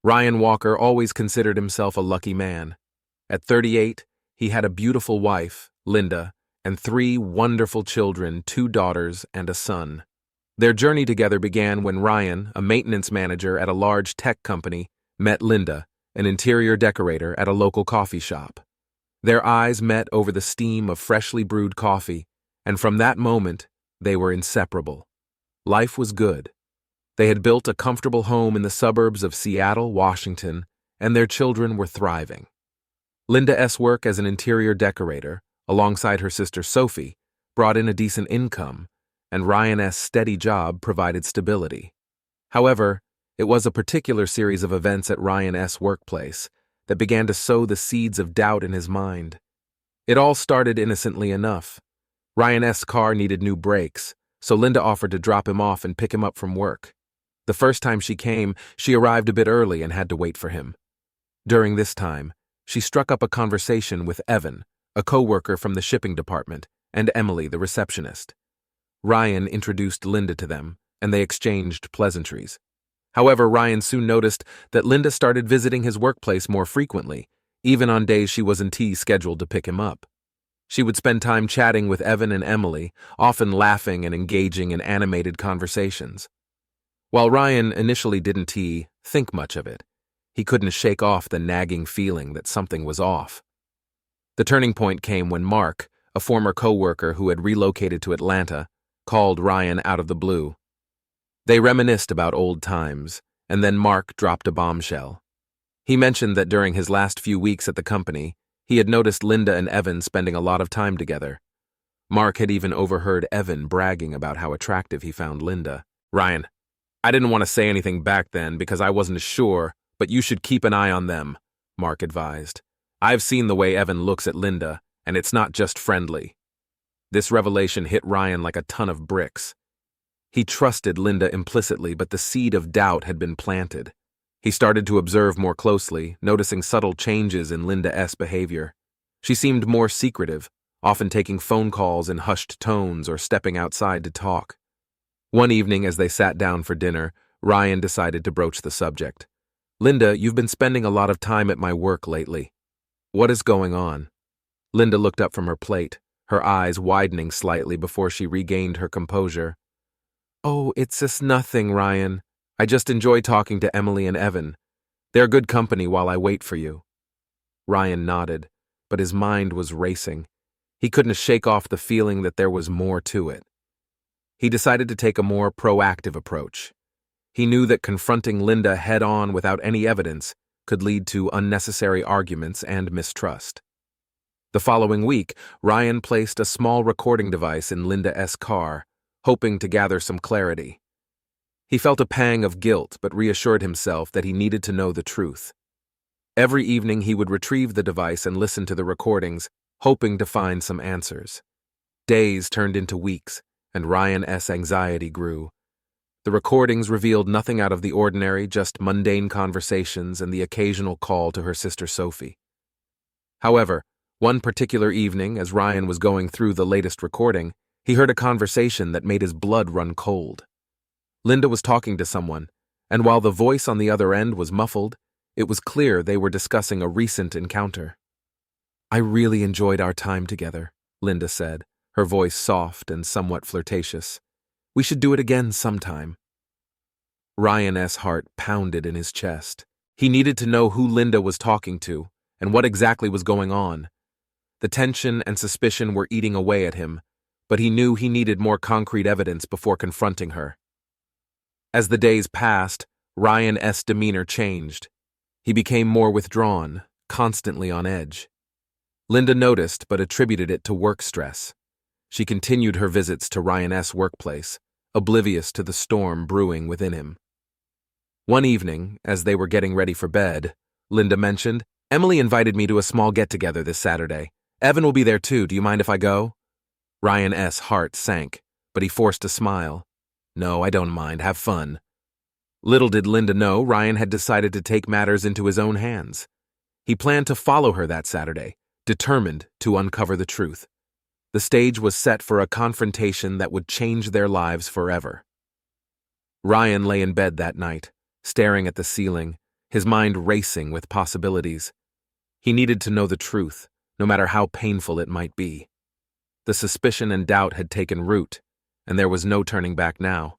Ryan Walker always considered himself a lucky man. At 38, he had a beautiful wife, Linda, and three wonderful children, two daughters and a son. Their journey together began when Ryan, a maintenance manager at a large tech company, met Linda, an interior decorator at a local coffee shop. Their eyes met over the steam of freshly brewed coffee, and from that moment, they were inseparable. Life was good. They had built a comfortable home in the suburbs of Seattle, Washington, and their children were thriving. Linda's work as an interior decorator, alongside her sister Sophie, brought in a decent income, and Ryan's steady job provided stability. However, it was a particular series of events at Ryan's workplace that began to sow the seeds of doubt in his mind. It all started innocently enough. Ryan's car needed new brakes, so Linda offered to drop him off and pick him up from work. The first time she came, she arrived a bit early and had to wait for him. During this time, she struck up a conversation with Evan, a coworker from the shipping department, and Emily, the receptionist. Ryan introduced Linda to them, and they exchanged pleasantries. However, Ryan soon noticed that Linda started visiting his workplace more frequently, even on days she wasn't scheduled to pick him up. She would spend time chatting with Evan and Emily, often laughing and engaging in animated conversations. While Ryan initially didn't think much of it, he couldn't shake off the nagging feeling that something was off. The turning point came when Mark, a former coworker who had relocated to Atlanta, called Ryan out of the blue. They reminisced about old times, and then Mark dropped a bombshell. He mentioned that during his last few weeks at the company, he had noticed Linda and Evan spending a lot of time together. Mark had even overheard Evan bragging about how attractive he found Linda. "Ryan, I didn't want to say anything back then because I wasn't sure, but you should keep an eye on them," Mark advised. "I've seen the way Evan looks at Linda, and it's not just friendly." This revelation hit Ryan like a ton of bricks. He trusted Linda implicitly, but the seed of doubt had been planted. He started to observe more closely, noticing subtle changes in Linda's behavior. She seemed more secretive, often taking phone calls in hushed tones or stepping outside to talk. One evening, as they sat down for dinner, Ryan decided to broach the subject. "Linda, you've been spending a lot of time at my work lately. What is going on?" Linda looked up from her plate, her eyes widening slightly before she regained her composure. "Oh, it's just nothing, Ryan. I just enjoy talking to Emily and Evan. They're good company while I wait for you." Ryan nodded, but his mind was racing. He couldn't shake off the feeling that there was more to it. He decided to take a more proactive approach. He knew that confronting Linda head-on without any evidence could lead to unnecessary arguments and mistrust. The following week, Ryan placed a small recording device in Linda's car, hoping to gather some clarity. He felt a pang of guilt but reassured himself that he needed to know the truth. Every evening he would retrieve the device and listen to the recordings, hoping to find some answers. Days turned into weeks, and Ryan's anxiety grew. The recordings revealed nothing out of the ordinary, just mundane conversations and the occasional call to her sister Sophie. However, one particular evening, as Ryan was going through the latest recording, he heard a conversation that made his blood run cold. Linda was talking to someone, and while the voice on the other end was muffled, it was clear they were discussing a recent encounter. "I really enjoyed our time together," Linda said, her voice soft and somewhat flirtatious. "We should do it again sometime." Ryan's heart pounded in his chest. He needed to know who Linda was talking to and what exactly was going on. The tension and suspicion were eating away at him, but he knew he needed more concrete evidence before confronting her. As the days passed, Ryan's demeanor changed. He became more withdrawn, constantly on edge. Linda noticed but attributed it to work stress. She continued her visits to Ryan's workplace, oblivious to the storm brewing within him. One evening, as they were getting ready for bed, Linda mentioned, "Emily invited me to a small get-together this Saturday. Evan will be there too. Do you mind if I go?" Ryan's heart sank, but he forced a smile. "No, I don't mind. Have fun." Little did Linda know Ryan had decided to take matters into his own hands. He planned to follow her that Saturday, determined to uncover the truth. The stage was set for a confrontation that would change their lives forever. Ryan lay in bed that night, staring at the ceiling, his mind racing with possibilities. He needed to know the truth, no matter how painful it might be. The suspicion and doubt had taken root, and there was no turning back now.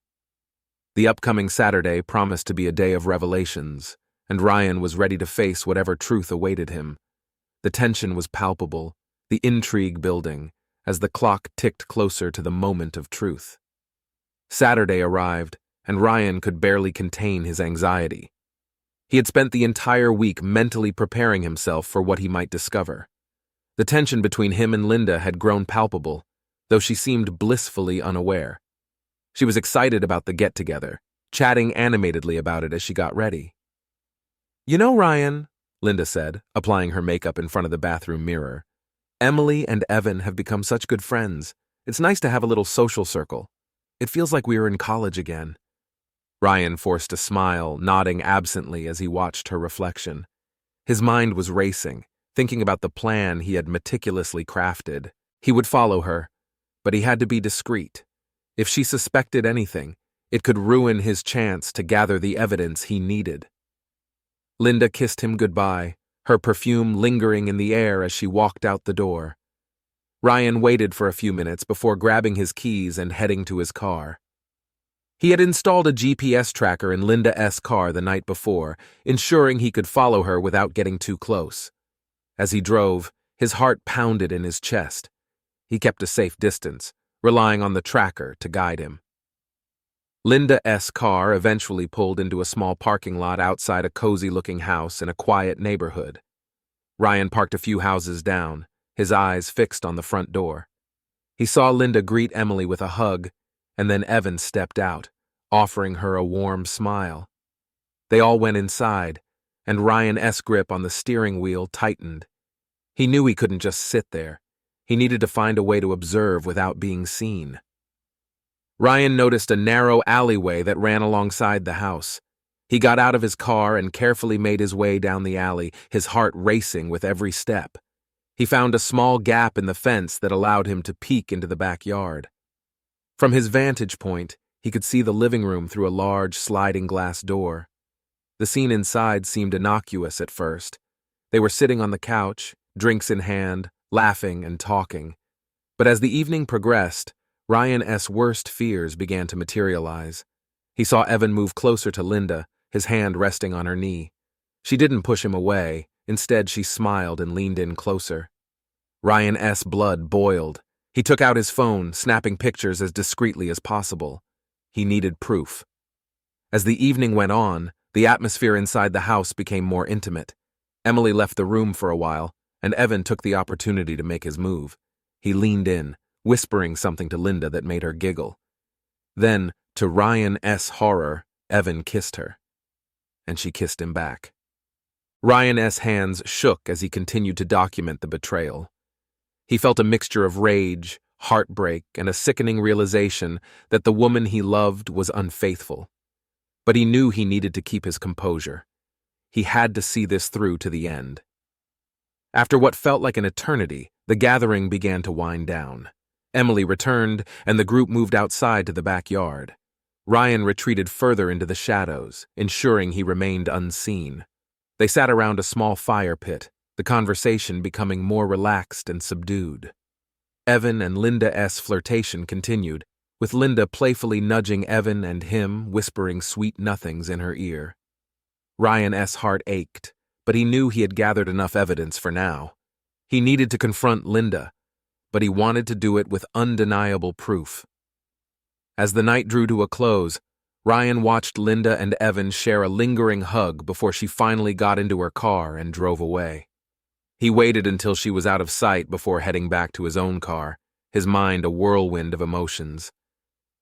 The upcoming Saturday promised to be a day of revelations, and Ryan was ready to face whatever truth awaited him. The tension was palpable, the intrigue building, as the clock ticked closer to the moment of truth. Saturday arrived, and Ryan could barely contain his anxiety. He had spent the entire week mentally preparing himself for what he might discover. The tension between him and Linda had grown palpable, though she seemed blissfully unaware. She was excited about the get-together, chatting animatedly about it as she got ready. "You know, Ryan," Linda said, applying her makeup in front of the bathroom mirror, "Emily and Evan have become such good friends. It's nice to have a little social circle. It feels like we are in college again." Ryan forced a smile, nodding absently as he watched her reflection. His mind was racing, thinking about the plan he had meticulously crafted. He would follow her, but he had to be discreet. If she suspected anything, it could ruin his chance to gather the evidence he needed. Linda kissed him goodbye, her perfume lingering in the air as she walked out the door. Ryan waited for a few minutes before grabbing his keys and heading to his car. He had installed a GPS tracker in Linda's car the night before, ensuring he could follow her without getting too close. As he drove, his heart pounded in his chest. He kept a safe distance, relying on the tracker to guide him. Linda's car eventually pulled into a small parking lot outside a cozy-looking house in a quiet neighborhood. Ryan parked a few houses down, his eyes fixed on the front door. He saw Linda greet Emily with a hug, and then Evan stepped out, offering her a warm smile. They all went inside, and Ryan's grip on the steering wheel tightened. He knew he couldn't just sit there. He needed to find a way to observe without being seen. Ryan noticed a narrow alleyway that ran alongside the house. He got out of his car and carefully made his way down the alley, his heart racing with every step. He found a small gap in the fence that allowed him to peek into the backyard. From his vantage point, he could see the living room through a large sliding glass door. The scene inside seemed innocuous at first. They were sitting on the couch, drinks in hand, laughing and talking. But as the evening progressed, Ryan's worst fears began to materialize. He saw Evan move closer to Linda, his hand resting on her knee. She didn't push him away. Instead, she smiled and leaned in closer. Ryan's blood boiled. He took out his phone, snapping pictures as discreetly as possible. He needed proof. As the evening went on, the atmosphere inside the house became more intimate. Emily left the room for a while, and Evan took the opportunity to make his move. He leaned in, whispering something to Linda that made her giggle. Then, to Ryan's horror, Evan kissed her. And she kissed him back. Ryan's hands shook as he continued to document the betrayal. He felt a mixture of rage, heartbreak, and a sickening realization that the woman he loved was unfaithful. But he knew he needed to keep his composure. He had to see this through to the end. After what felt like an eternity, the gathering began to wind down. Emily returned, and the group moved outside to the backyard. Ryan retreated further into the shadows, ensuring he remained unseen. They sat around a small fire pit, the conversation becoming more relaxed and subdued. Evan and Linda's flirtation continued, with Linda playfully nudging Evan and him whispering sweet nothings in her ear. Ryan's heart ached, but he knew he had gathered enough evidence for now. He needed to confront Linda, but he wanted to do it with undeniable proof. As the night drew to a close, Ryan watched Linda and Evan share a lingering hug before she finally got into her car and drove away. He waited until she was out of sight before heading back to his own car, his mind a whirlwind of emotions.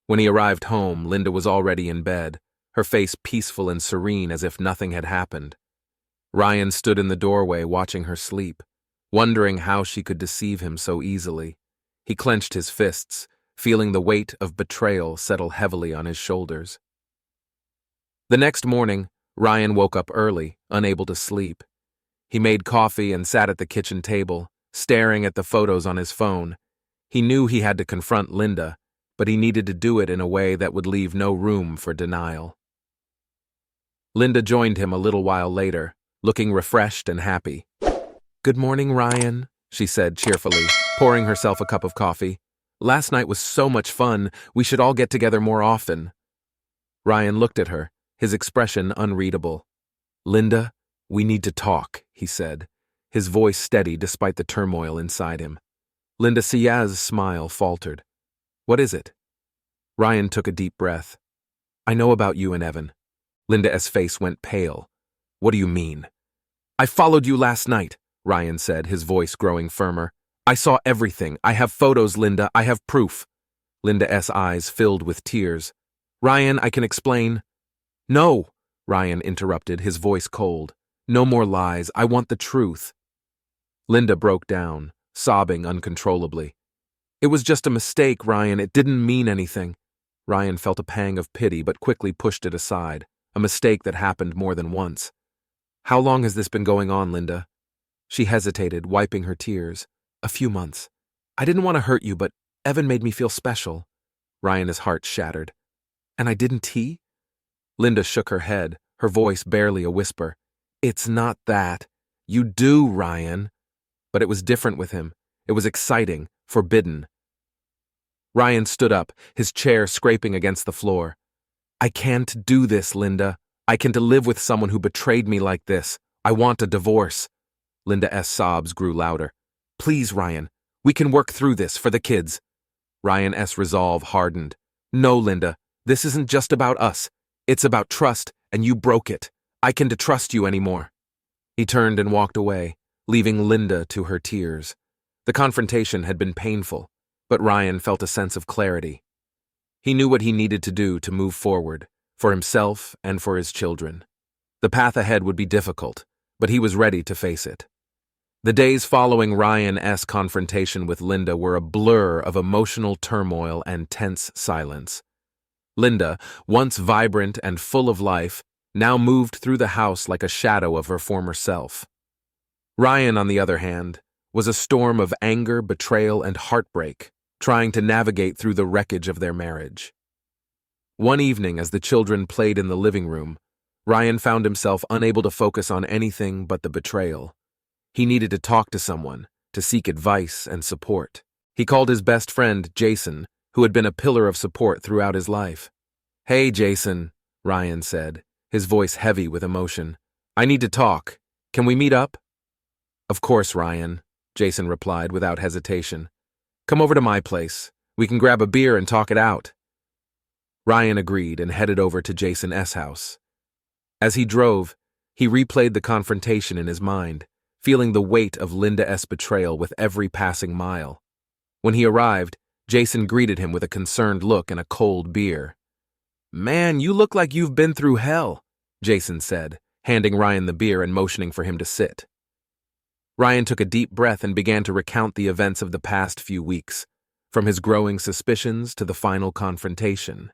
When he arrived home, Linda was already in bed, her face peaceful and serene as if nothing had happened. Ryan stood in the doorway watching her sleep, wondering how she could deceive him so easily. He clenched his fists, feeling the weight of betrayal settle heavily on his shoulders. The next morning, Ryan woke up early, unable to sleep. He made coffee and sat at the kitchen table, staring at the photos on his phone. He knew he had to confront Linda, but he needed to do it in a way that would leave no room for denial. Linda joined him a little while later, looking refreshed and happy. "Good morning, Ryan," she said cheerfully, pouring herself a cup of coffee. "Last night was so much fun. We should all get together more often." Ryan looked at her, his expression unreadable. "Linda, we need to talk," he said, his voice steady despite the turmoil inside him. Linda Siaz's smile faltered. "What is it?" Ryan took a deep breath. "I know about you and Evan." Linda's face went pale. "What do you mean?" "I followed you last night," Ryan said, his voice growing firmer. "I saw everything. I have photos, Linda. I have proof." Linda's eyes filled with tears. "Ryan, I can explain." "No," Ryan interrupted, his voice cold. "No more lies. I want the truth." Linda broke down, sobbing uncontrollably. "It was just a mistake, Ryan. It didn't mean anything." Ryan felt a pang of pity but quickly pushed it aside, a mistake that happened more than once. "How long has this been going on, Linda?" She hesitated, wiping her tears. "A few months. I didn't want to hurt you, but Evan made me feel special." Ryan's heart shattered. "And I didn't he?" Linda shook her head, her voice barely a whisper. "It's not that. You do, Ryan." But it was different with him. It was exciting, forbidden. Ryan stood up, his chair scraping against the floor. "I can't do this, Linda. I can't live with someone who betrayed me like this. I want a divorce." Linda's sobs grew louder. "Please, Ryan, we can work through this for the kids." Ryan's resolve hardened. "No, Linda, this isn't just about us. It's about trust, and you broke it. I can't trust you anymore." He turned and walked away, leaving Linda to her tears. The confrontation had been painful, but Ryan felt a sense of clarity. He knew what he needed to do to move forward, for himself and for his children. The path ahead would be difficult, but he was ready to face it. The days following Ryan's confrontation with Linda were a blur of emotional turmoil and tense silence. Linda, once vibrant and full of life, now moved through the house like a shadow of her former self. Ryan, on the other hand, was a storm of anger, betrayal, and heartbreak, trying to navigate through the wreckage of their marriage. One evening, as the children played in the living room, Ryan found himself unable to focus on anything but the betrayal. He needed to talk to someone, to seek advice and support. He called his best friend, Jason, who had been a pillar of support throughout his life. "Hey, Jason," Ryan said, his voice heavy with emotion. "I need to talk. Can we meet up?" "Of course, Ryan," Jason replied without hesitation. "Come over to my place. We can grab a beer and talk it out." Ryan agreed and headed over to Jason's house. As he drove, he replayed the confrontation in his mind, feeling the weight of Linda's betrayal with every passing mile. When he arrived, Jason greeted him with a concerned look and a cold beer. "Man, you look like you've been through hell," Jason said, handing Ryan the beer and motioning for him to sit. Ryan took a deep breath and began to recount the events of the past few weeks, from his growing suspicions to the final confrontation.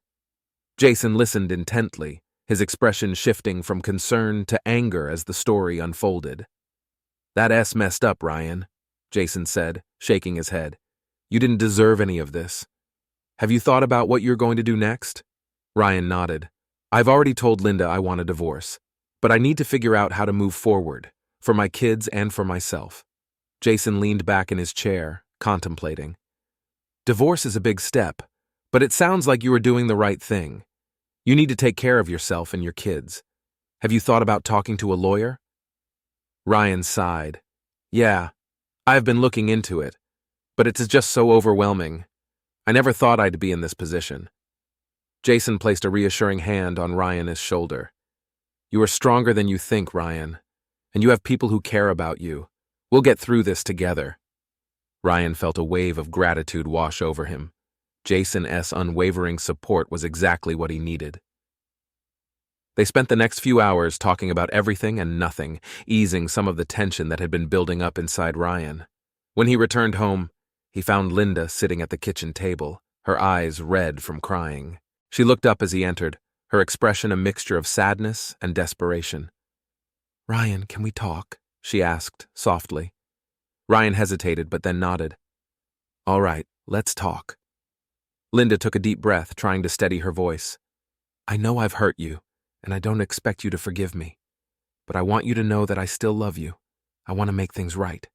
Jason listened intently, his expression shifting from concern to anger as the story unfolded. "That's messed up, Ryan," Jason said, shaking his head. "You didn't deserve any of this. Have you thought about what you're going to do next?" Ryan nodded. "I've already told Linda I want a divorce, but I need to figure out how to move forward, for my kids and for myself." Jason leaned back in his chair, contemplating. "Divorce is a big step, but it sounds like you are doing the right thing. You need to take care of yourself and your kids. Have you thought about talking to a lawyer?" Ryan sighed. "Yeah, I've been looking into it, but it's just so overwhelming. I never thought I'd be in this position." Jason placed a reassuring hand on Ryan's shoulder. "You are stronger than you think, Ryan, and you have people who care about you. We'll get through this together." Ryan felt a wave of gratitude wash over him. Jason's unwavering support was exactly what he needed. They spent the next few hours talking about everything and nothing, easing some of the tension that had been building up inside Ryan. When he returned home, he found Linda sitting at the kitchen table, her eyes red from crying. She looked up as he entered, her expression a mixture of sadness and desperation. "Ryan, can we talk?" she asked, softly. Ryan hesitated but then nodded. "All right, let's talk." Linda took a deep breath, trying to steady her voice. "I know I've hurt you, and I don't expect you to forgive me. But I want you to know that I still love you. I want to make things right."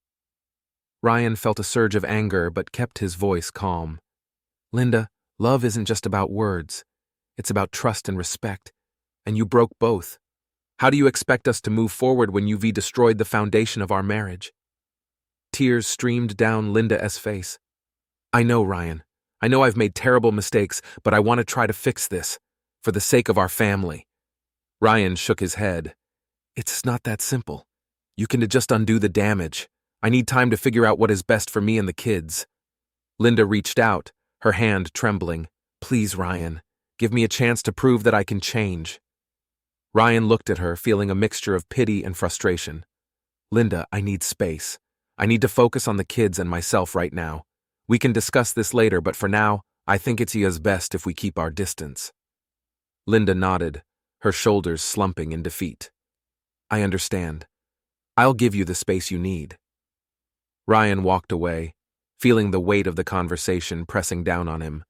Ryan felt a surge of anger but kept his voice calm. "Linda, love isn't just about words. It's about trust and respect. And you broke both. How do you expect us to move forward when you've destroyed the foundation of our marriage?" Tears streamed down Linda's face. "I know, Ryan. I know I've made terrible mistakes, but I want to try to fix this, for the sake of our family." Ryan shook his head. "It's not that simple. You can just undo the damage. I need time to figure out what is best for me and the kids." Linda reached out, her hand trembling. "Please, Ryan, give me a chance to prove that I can change." Ryan looked at her, feeling a mixture of pity and frustration. "Linda, I need space. I need to focus on the kids and myself right now. We can discuss this later, but for now, I think it's best if we keep our distance." Linda nodded, her shoulders slumping in defeat. "I understand. I'll give you the space you need." Ryan walked away, feeling the weight of the conversation pressing down on him.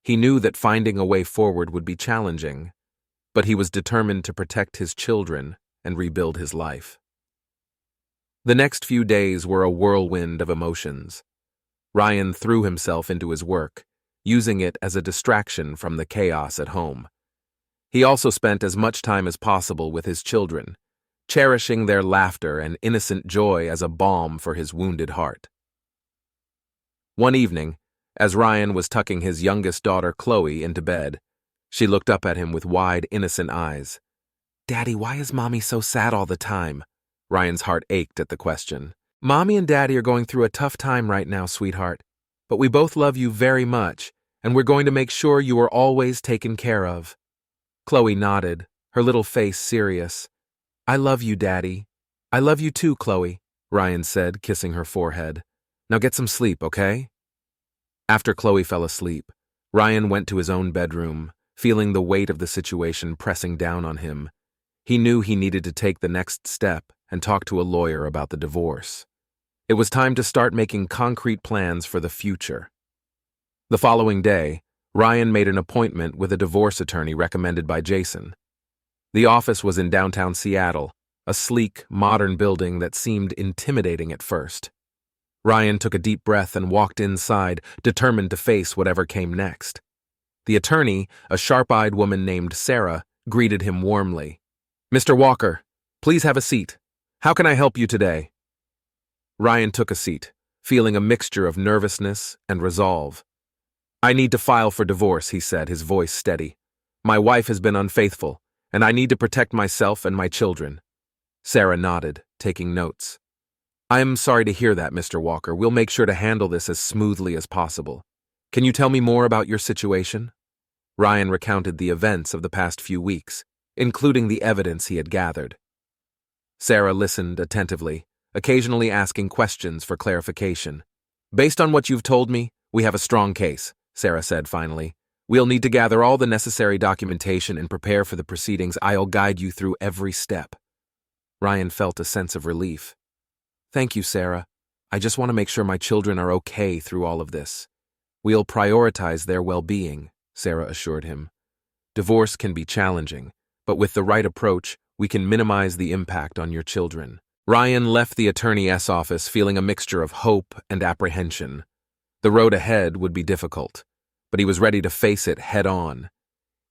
He knew that finding a way forward would be challenging, but he was determined to protect his children and rebuild his life. The next few days were a whirlwind of emotions. Ryan threw himself into his work, using it as a distraction from the chaos at home. He also spent as much time as possible with his children, cherishing their laughter and innocent joy as a balm for his wounded heart. One evening, as Ryan was tucking his youngest daughter, Chloe, into bed, she looked up at him with wide, innocent eyes. "Daddy, why is Mommy so sad all the time?" Ryan's heart ached at the question. "Mommy and Daddy are going through a tough time right now, sweetheart. But we both love you very much, and we're going to make sure you are always taken care of." Chloe nodded, her little face serious. "I love you, Daddy." "I love you too, Chloe," Ryan said, kissing her forehead. "Now get some sleep, okay?" After Chloe fell asleep, Ryan went to his own bedroom, feeling the weight of the situation pressing down on him. He knew he needed to take the next step and talk to a lawyer about the divorce. It was time to start making concrete plans for the future. The following day, Ryan made an appointment with a divorce attorney recommended by Jason. The office was in downtown Seattle, a sleek, modern building that seemed intimidating at first. Ryan took a deep breath and walked inside, determined to face whatever came next. The attorney, a sharp-eyed woman named Sarah, greeted him warmly. "Mr. Walker, please have a seat. How can I help you today?" Ryan took a seat, feeling a mixture of nervousness and resolve. "I need to file for divorce," he said, his voice steady. "My wife has been unfaithful, and I need to protect myself and my children." Sarah nodded, taking notes. "I'm sorry to hear that, Mr. Walker. We'll make sure to handle this as smoothly as possible. Can you tell me more about your situation?" Ryan recounted the events of the past few weeks, including the evidence he had gathered. Sarah listened attentively, occasionally asking questions for clarification. "Based on what you've told me, we have a strong case," Sarah said finally. "We'll need to gather all the necessary documentation and prepare for the proceedings. I'll guide you through every step." Ryan felt a sense of relief. "Thank you, Sarah. I just want to make sure my children are okay through all of this." "We'll prioritize their well-being," Sarah assured him. "Divorce can be challenging, but with the right approach, we can minimize the impact on your children." Ryan left the attorney's office feeling a mixture of hope and apprehension. The road ahead would be difficult, but he was ready to face it head-on.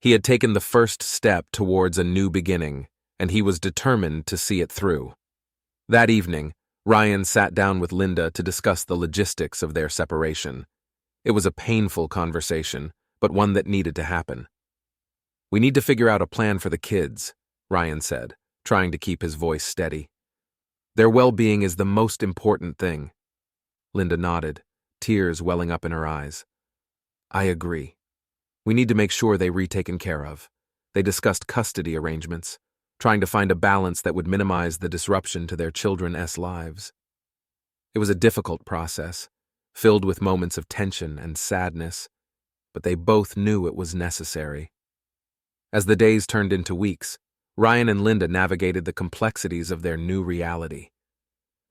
He had taken the first step towards a new beginning, and he was determined to see it through. That evening, Ryan sat down with Linda to discuss the logistics of their separation. It was a painful conversation, but one that needed to happen. "We need to figure out a plan for the kids," Ryan said, trying to keep his voice steady. "Their well-being is the most important thing." Linda nodded, tears welling up in her eyes. "I agree. We need to make sure they're taken care of." They discussed custody arrangements, trying to find a balance that would minimize the disruption to their children's lives. It was a difficult process, filled with moments of tension and sadness, but they both knew it was necessary. As the days turned into weeks, Ryan and Linda navigated the complexities of their new reality.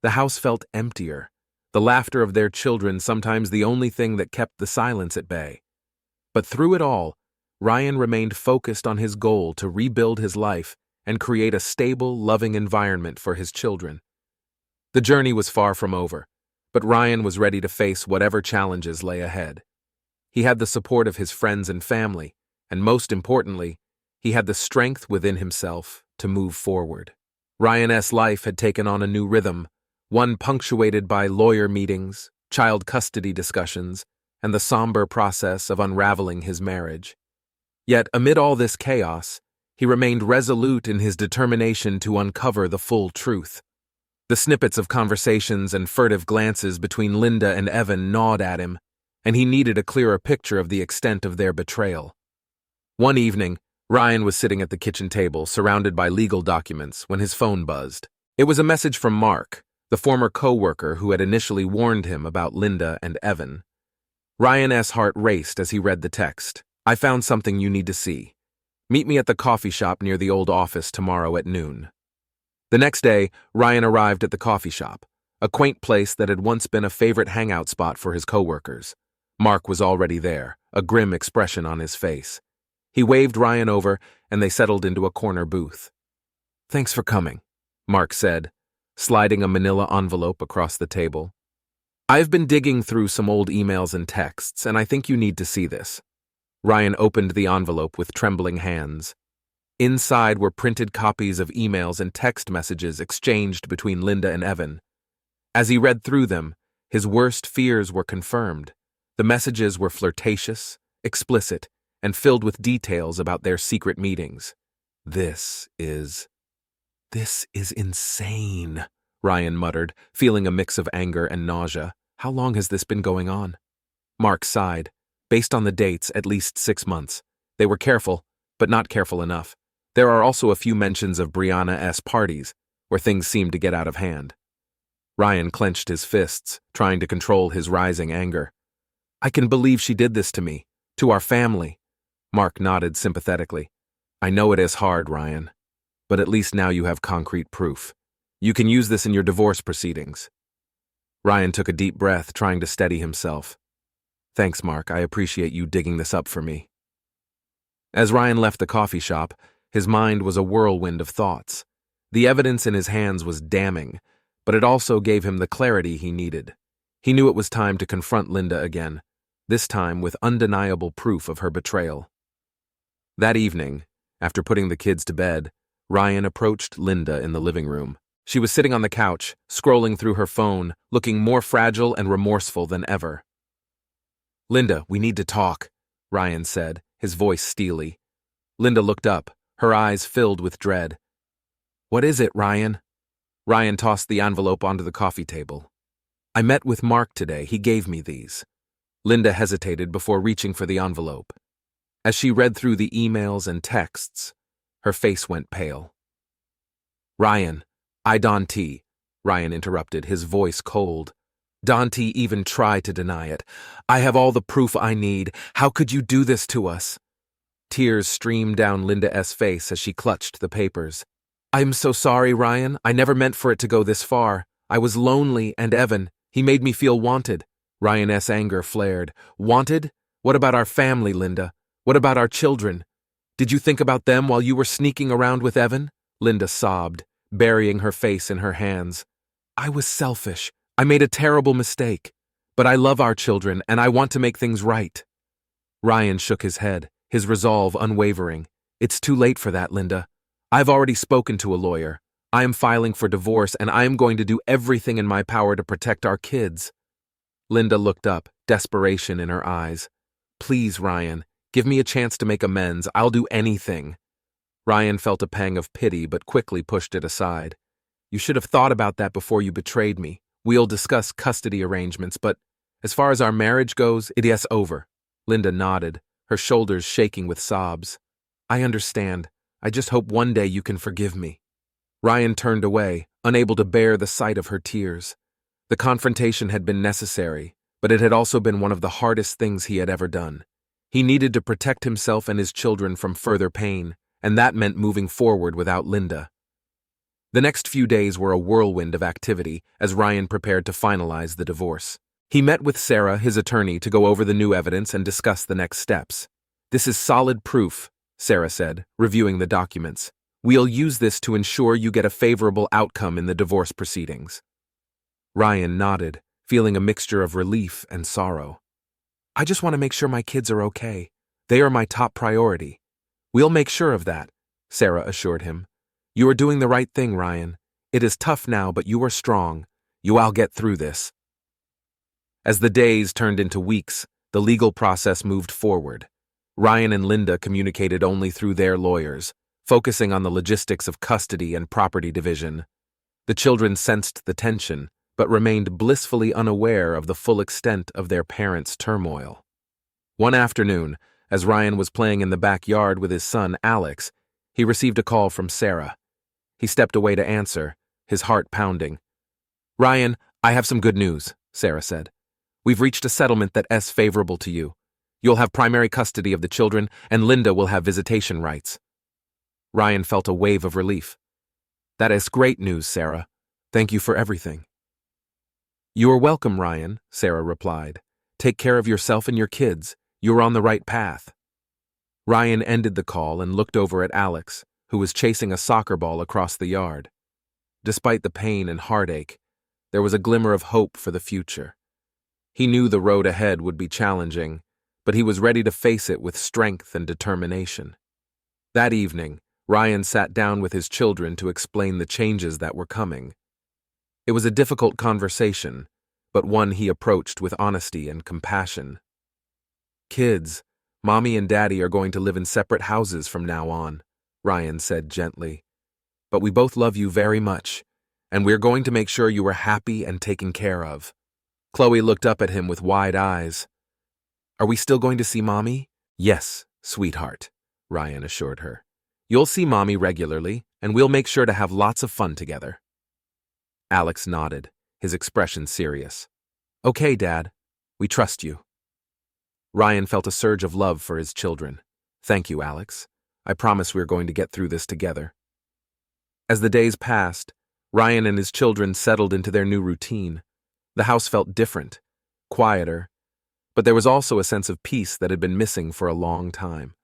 The house felt emptier, the laughter of their children sometimes the only thing that kept the silence at bay. But through it all, Ryan remained focused on his goal to rebuild his life and create a stable, loving environment for his children. The journey was far from over, but Ryan was ready to face whatever challenges lay ahead. He had the support of his friends and family, and most importantly, he had the strength within himself to move forward. Ryan's life had taken on a new rhythm, one punctuated by lawyer meetings, child custody discussions, and the somber process of unraveling his marriage. Yet, amid all this chaos, he remained resolute in his determination to uncover the full truth. The snippets of conversations and furtive glances between Linda and Evan gnawed at him, and he needed a clearer picture of the extent of their betrayal. One evening, Ryan was sitting at the kitchen table, surrounded by legal documents, when his phone buzzed. It was a message from Mark, the former coworker who had initially warned him about Linda and Evan. Ryan's heart raced as he read the text. "I found something you need to see. Meet me at the coffee shop near the old office tomorrow at noon." The next day, Ryan arrived at the coffee shop, a quaint place that had once been a favorite hangout spot for his coworkers. Mark was already there, a grim expression on his face. He waved Ryan over, and they settled into a corner booth. "Thanks for coming," Mark said, sliding a manila envelope across the table. "I've been digging through some old emails and texts, and I think you need to see this." Ryan opened the envelope with trembling hands. Inside were printed copies of emails and text messages exchanged between Linda and Evan. As he read through them, his worst fears were confirmed. The messages were flirtatious, explicit, and filled with details about their secret meetings. This is insane," Ryan muttered, feeling a mix of anger and nausea. "How long has this been going on?" Mark sighed. Based on the dates, at least 6 months. They were careful, but not careful enough. There are also a few mentions of Brianna's parties, where things seemed to get out of hand. Ryan clenched his fists, trying to control his rising anger. "I can believe she did this to me, to our family." Mark nodded sympathetically. "I know it is hard, Ryan, but at least now you have concrete proof. You can use this in your divorce proceedings." Ryan took a deep breath, trying to steady himself. "Thanks, Mark. I appreciate you digging this up for me." As Ryan left the coffee shop, his mind was a whirlwind of thoughts. The evidence in his hands was damning, but it also gave him the clarity he needed. He knew it was time to confront Linda again, this time with undeniable proof of her betrayal. That evening, after putting the kids to bed, Ryan approached Linda in the living room. She was sitting on the couch, scrolling through her phone, looking more fragile and remorseful than ever. "Linda, we need to talk," Ryan said, his voice steely. Linda looked up, her eyes filled with dread. "What is it, Ryan?" Ryan tossed the envelope onto the coffee table. "I met with Mark today. He gave me these." Linda hesitated before reaching for the envelope. As she read through the emails and texts, her face went pale. "Ryan, I don't," Ryan interrupted, his voice cold. "Don't even try to deny it. I have all the proof I need. How could you do this to us?" Tears streamed down Linda's face as she clutched the papers. "I'm so sorry, Ryan. I never meant for it to go this far. I was lonely, and Evan, he made me feel wanted." Ryan's anger flared. "Wanted? What about our family, Linda? What about our children? Did you think about them while you were sneaking around with Evan?" Linda sobbed, burying her face in her hands. "I was selfish. I made a terrible mistake. But I love our children, and I want to make things right." Ryan shook his head, his resolve unwavering. "It's too late for that, Linda. I've already spoken to a lawyer. I am filing for divorce, and I am going to do everything in my power to protect our kids." Linda looked up, desperation in her eyes. "Please, Ryan, give me a chance to make amends. I'll do anything." Ryan felt a pang of pity but quickly pushed it aside. "You should have thought about that before you betrayed me. We'll discuss custody arrangements, but as far as our marriage goes, it is over." Linda nodded, her shoulders shaking with sobs. "I understand. I just hope one day you can forgive me." Ryan turned away, unable to bear the sight of her tears. The confrontation had been necessary, but it had also been one of the hardest things he had ever done. He needed to protect himself and his children from further pain, and that meant moving forward without Linda. The next few days were a whirlwind of activity as Ryan prepared to finalize the divorce. He met with Sarah, his attorney, to go over the new evidence and discuss the next steps. "This is solid proof," Sarah said, reviewing the documents. "We'll use this to ensure you get a favorable outcome in the divorce proceedings." Ryan nodded, feeling a mixture of relief and sorrow. "I just want to make sure my kids are okay. They are my top priority." "We'll make sure of that," Sarah assured him. "You are doing the right thing, Ryan. It is tough now, but you are strong. You'll get through this." As the days turned into weeks, the legal process moved forward. Ryan and Linda communicated only through their lawyers, focusing on the logistics of custody and property division. The children sensed the tension, but remained blissfully unaware of the full extent of their parents' turmoil. One afternoon, as Ryan was playing in the backyard with his son, Alex, he received a call from Sarah. He stepped away to answer, his heart pounding. "Ryan, I have some good news," Sarah said. "We've reached a settlement that's favorable to you. You'll have primary custody of the children, and Linda will have visitation rights." Ryan felt a wave of relief. "That is great news, Sarah. Thank you for everything." "You are welcome, Ryan," Sarah replied. "Take care of yourself and your kids. You're on the right path." Ryan ended the call and looked over at Alex, who was chasing a soccer ball across the yard. Despite the pain and heartache, there was a glimmer of hope for the future. He knew the road ahead would be challenging, but he was ready to face it with strength and determination. That evening, Ryan sat down with his children to explain the changes that were coming. It was a difficult conversation, but one he approached with honesty and compassion. "Kids, Mommy and Daddy are going to live in separate houses from now on," Ryan said gently. "But we both love you very much, and we're going to make sure you are happy and taken care of." Chloe looked up at him with wide eyes. "Are we still going to see Mommy?" "Yes, sweetheart," Ryan assured her. "You'll see Mommy regularly, and we'll make sure to have lots of fun together." Alex nodded, his expression serious. "Okay, Dad. We trust you." Ryan felt a surge of love for his children. "Thank you, Alex. I promise we're going to get through this together." As the days passed, Ryan and his children settled into their new routine. The house felt different, quieter, but there was also a sense of peace that had been missing for a long time.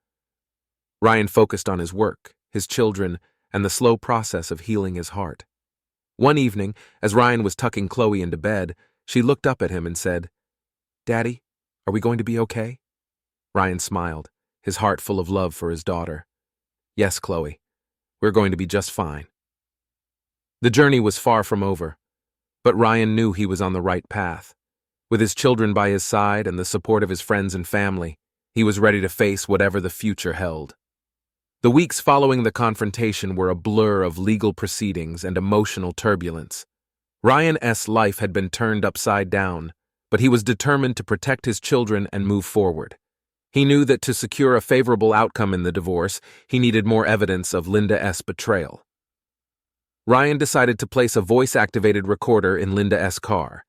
Ryan focused on his work, his children, and the slow process of healing his heart. One evening, as Ryan was tucking Chloe into bed, she looked up at him and said, "Daddy, are we going to be okay?" Ryan smiled, his heart full of love for his daughter. "Yes, Chloe, we're going to be just fine." The journey was far from over, but Ryan knew he was on the right path. With his children by his side and the support of his friends and family, he was ready to face whatever the future held. The weeks following the confrontation were a blur of legal proceedings and emotional turbulence. Ryan's life had been turned upside down, but he was determined to protect his children and move forward. He knew that to secure a favorable outcome in the divorce, he needed more evidence of Linda's betrayal. Ryan decided to place a voice-activated recorder in Linda's car.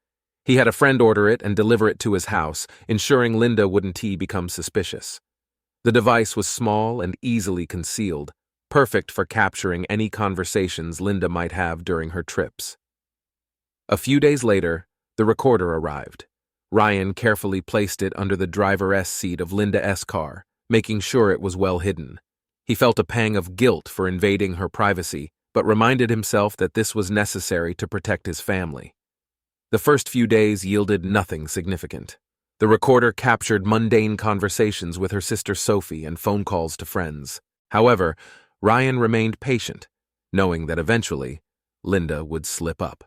He had a friend order it and deliver it to his house, ensuring Linda wouldn't become suspicious. The device was small and easily concealed, perfect for capturing any conversations Linda might have during her trips. A few days later, the recorder arrived. Ryan carefully placed it under the driver's seat of Linda's car, making sure it was well hidden. He felt a pang of guilt for invading her privacy, but reminded himself that this was necessary to protect his family. The first few days yielded nothing significant. The recorder captured mundane conversations with her sister Sophie and phone calls to friends. However, Ryan remained patient, knowing that eventually, Linda would slip up.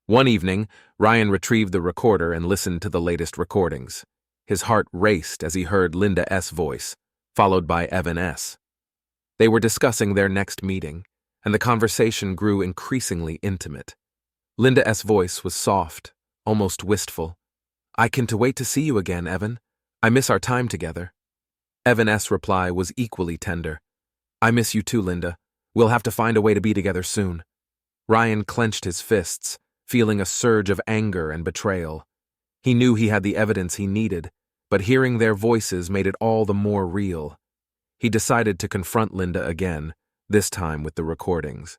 One evening, Ryan retrieved the recorder and listened to the latest recordings. His heart raced as he heard Linda's voice, followed by Evan's. They were discussing their next meeting, and the conversation grew increasingly intimate. Linda's voice was soft, almost wistful. "I can't wait to see you again, Evan. I miss our time together." Evan's reply was equally tender. "I miss you too, Linda. We'll have to find a way to be together soon." Ryan clenched his fists, feeling a surge of anger and betrayal. He knew he had the evidence he needed, but hearing their voices made it all the more real. He decided to confront Linda again, this time with the recordings.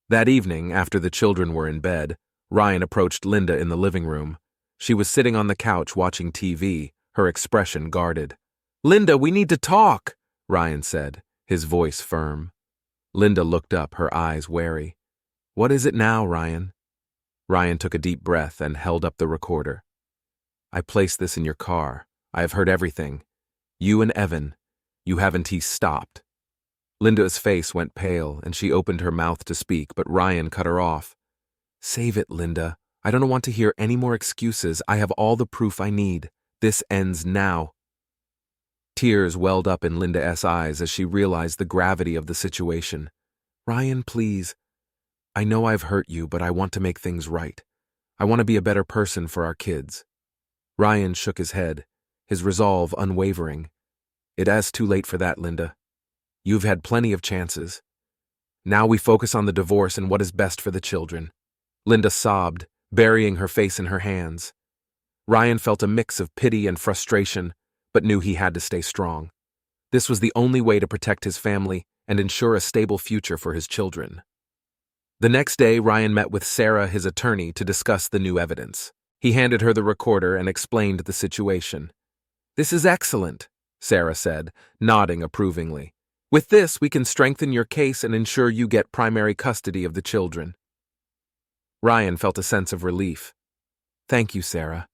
That evening, after the children were in bed, Ryan approached Linda in the living room. She was sitting on the couch watching TV, her expression guarded. Linda, we need to talk, Ryan said, his voice firm. Linda looked up, her eyes wary. What is it now, Ryan? Ryan took a deep breath and held up the recorder. I placed this in your car. I have heard everything. You and Evan. You haven't stopped. Linda's face went pale, and she opened her mouth to speak, but Ryan cut her off. Save it, Linda. I don't want to hear any more excuses. I have all the proof I need. This ends now. Tears welled up in Linda's eyes as she realized the gravity of the situation. Ryan, please. I know I've hurt you, but I want to make things right. I want to be a better person for our kids. Ryan shook his head, his resolve unwavering. It is too late for that, Linda. You've had plenty of chances. Now we focus on the divorce and what is best for the children. Linda sobbed, burying her face in her hands. Ryan felt a mix of pity and frustration, but knew he had to stay strong. This was the only way to protect his family and ensure a stable future for his children. The next day, Ryan met with Sarah, his attorney, to discuss the new evidence. He handed her the recorder and explained the situation. This is excellent, Sarah said, nodding approvingly. With this, we can strengthen your case and ensure you get primary custody of the children. Ryan felt a sense of relief. Thank you, Sarah.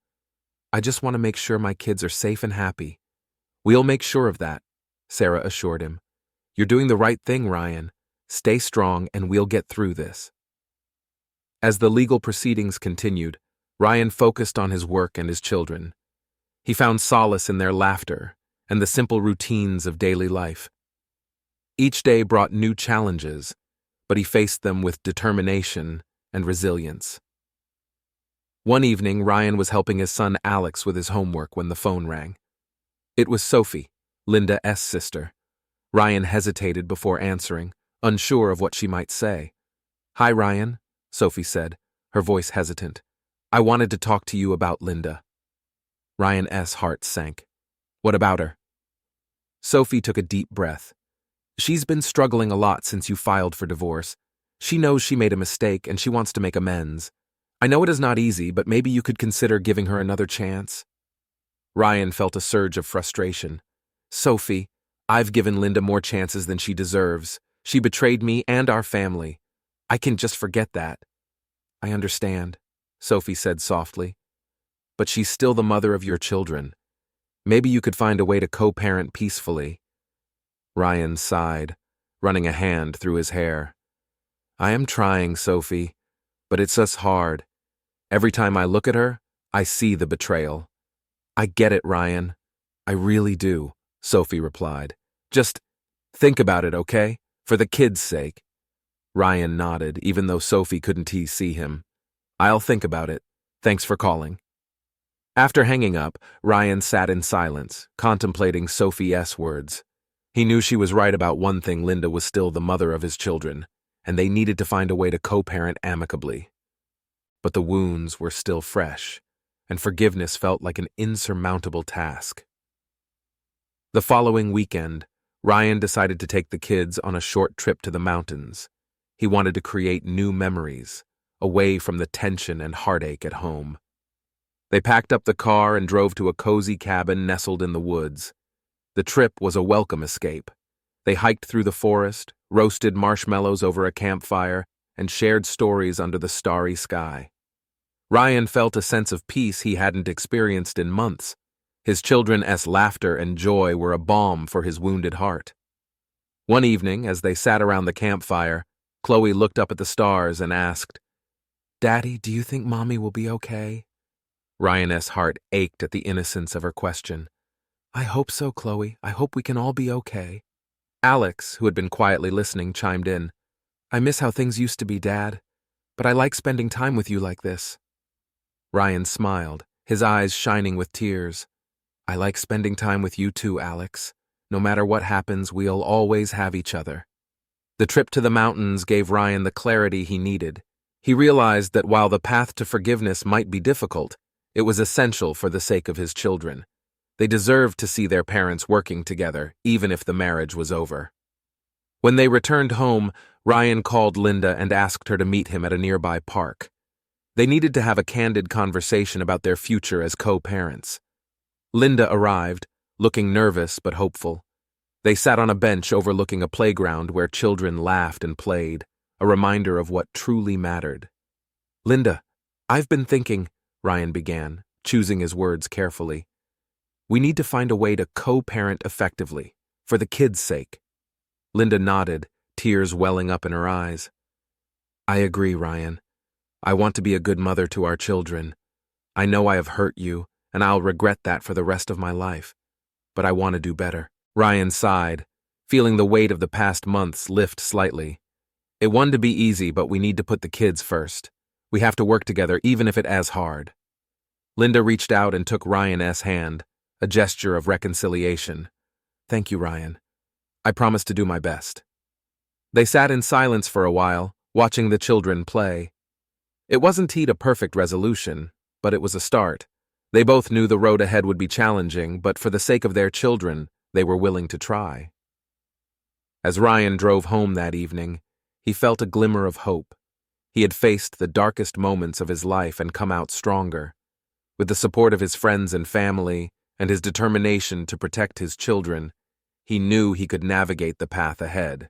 I just want to make sure my kids are safe and happy. We'll make sure of that, Sarah assured him. You're doing the right thing, Ryan. Stay strong and we'll get through this. As the legal proceedings continued, Ryan focused on his work and his children. He found solace in their laughter and the simple routines of daily life. Each day brought new challenges, but he faced them with determination and resilience. One evening, Ryan was helping his son Alex with his homework when the phone rang. It was Sophie, Linda's sister. Ryan hesitated before answering, unsure of what she might say. Hi, Ryan, Sophie said, her voice hesitant. I wanted to talk to you about Linda. Ryan's heart sank. What about her? Sophie took a deep breath. She's been struggling a lot since you filed for divorce. She knows she made a mistake and she wants to make amends. I know it is not easy, but maybe you could consider giving her another chance. Ryan felt a surge of frustration. Sophie, I've given Linda more chances than she deserves. She betrayed me and our family. I can just forget that. I understand, Sophie said softly. But she's still the mother of your children. Maybe you could find a way to co-parent peacefully. Ryan sighed, running a hand through his hair. I am trying, Sophie, but it's just hard. Every time I look at her, I see the betrayal. I get it, Ryan. I really do, Sophie replied. Just think about it, okay? For the kids' sake. Ryan nodded, even though Sophie couldn't see him. I'll think about it. Thanks for calling. After hanging up, Ryan sat in silence, contemplating Sophie's words. He knew she was right about one thing: Linda was still the mother of his children, and they needed to find a way to co-parent amicably. But the wounds were still fresh, and forgiveness felt like an insurmountable task. The following weekend, Ryan decided to take the kids on a short trip to the mountains. He wanted to create new memories, away from the tension and heartache at home. They packed up the car and drove to a cozy cabin nestled in the woods. The trip was a welcome escape. They hiked through the forest, roasted marshmallows over a campfire, and shared stories under the starry sky. Ryan felt a sense of peace he hadn't experienced in months. His children's laughter and joy were a balm for his wounded heart. One evening, as they sat around the campfire, Chloe looked up at the stars and asked, Daddy, do you think Mommy will be okay? Ryan's heart ached at the innocence of her question. I hope so, Chloe. I hope we can all be okay. Alex, who had been quietly listening, chimed in. I miss how things used to be, Dad, but I like spending time with you like this. Ryan smiled, his eyes shining with tears. I like spending time with you too, Alex. No matter what happens, we'll always have each other. The trip to the mountains gave Ryan the clarity he needed. He realized that while the path to forgiveness might be difficult, it was essential for the sake of his children. They deserved to see their parents working together, even if the marriage was over. When they returned home, Ryan called Linda and asked her to meet him at a nearby park. They needed to have a candid conversation about their future as co-parents. Linda arrived, looking nervous but hopeful. They sat on a bench overlooking a playground where children laughed and played, a reminder of what truly mattered. "Linda, I've been thinking," Ryan began, choosing his words carefully. "We need to find a way to co-parent effectively, for the kids' sake." Linda nodded, tears welling up in her eyes. "I agree, Ryan. I want to be a good mother to our children. I know I have hurt you, and I'll regret that for the rest of my life. But I want to do better." Ryan sighed, feeling the weight of the past months lift slightly. "It won't to be easy, but we need to put the kids first. We have to work together, even if it is hard." Linda reached out and took Ryan's hand, a gesture of reconciliation. "Thank you, Ryan. I promise to do my best." They sat in silence for a while, watching the children play. It wasn't a perfect resolution, but it was a start. They both knew the road ahead would be challenging, but for the sake of their children, they were willing to try. As Ryan drove home that evening, he felt a glimmer of hope. He had faced the darkest moments of his life and come out stronger. With the support of his friends and family, and his determination to protect his children, he knew he could navigate the path ahead.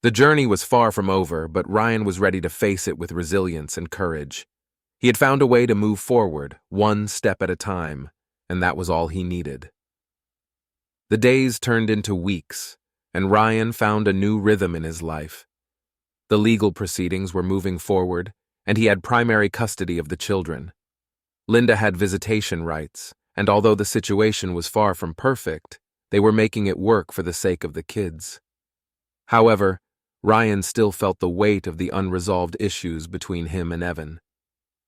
The journey was far from over, but Ryan was ready to face it with resilience and courage. He had found a way to move forward, one step at a time, and that was all he needed. The days turned into weeks, and Ryan found a new rhythm in his life. The legal proceedings were moving forward, and he had primary custody of the children. Linda had visitation rights, and although the situation was far from perfect, they were making it work for the sake of the kids. However, Ryan still felt the weight of the unresolved issues between him and Evan.